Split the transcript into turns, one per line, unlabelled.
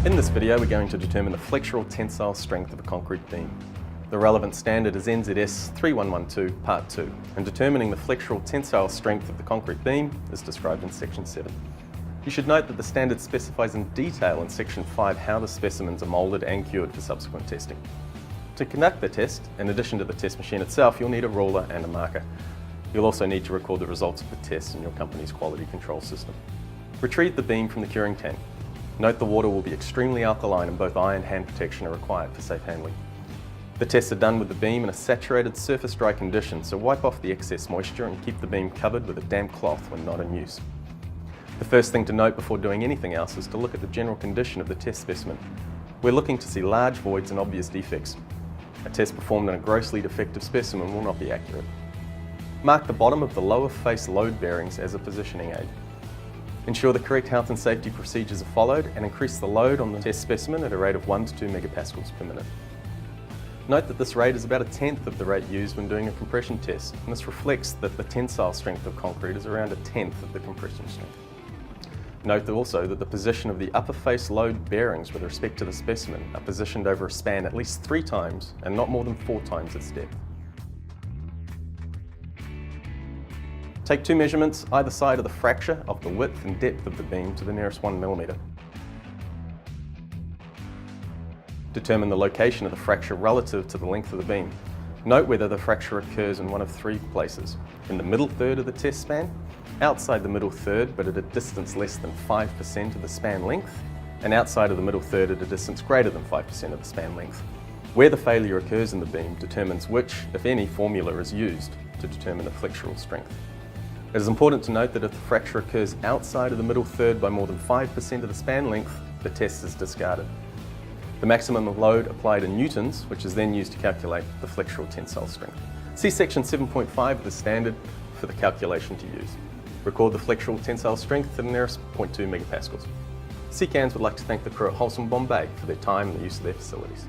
In this video, we're going to determine the flexural tensile strength of a concrete beam. The relevant standard is NZS 3112 Part 2, and determining the flexural tensile strength of the concrete beam is described in Section 7. You should note that the standard specifies in detail in Section 5 how the specimens are moulded and cured for subsequent testing. To conduct the test, in addition to the test machine itself, you'll need a ruler and a marker. You'll also need to record the results of the test in your company's quality control system. Retrieve the beam from the curing tank. Note the water will be extremely alkaline and both eye and hand protection are required for safe handling. The tests are done with the beam in a saturated surface dry condition, so wipe off the excess moisture and keep the beam covered with a damp cloth when not in use. The first thing to note before doing anything else is to look at the general condition of the test specimen. We're looking to see large voids and obvious defects. A test performed on a grossly defective specimen will not be accurate. Mark the bottom of the lower face load bearings as a positioning aid. Ensure the correct health and safety procedures are followed and increase the load on the test specimen at a rate of 1 to 2 megapascals per minute. Note that this rate is about 1/10 of the rate used when doing a compression test, and this reflects that the tensile strength of concrete is around 1/10 of the compression strength. Note also that the position of the upper face load bearings with respect to the specimen are positioned over a span at least 3 times and not more than 4 times its depth. Take 2 measurements either side of the fracture of the width and depth of the beam to the nearest 1 millimetre. Determine the location of the fracture relative to the length of the beam. Note whether the fracture occurs in one of 3 places: in the middle third of the test span, outside the middle third but at a distance less than 5% of the span length, and outside of the middle third at a distance greater than 5% of the span length. Where the failure occurs in the beam determines which, if any, formula is used to determine the flexural strength. It is important to note that if the fracture occurs outside of the middle third by more than 5% of the span length, the test is discarded. The maximum load applied in newtons, which is then used to calculate the flexural tensile strength. See Section 7.5 of the standard for the calculation to use. Record the flexural tensile strength to the nearest 0.2 megapascals. CCANs would like to thank the crew at Wholesome Bombay for their time and the use of their facilities.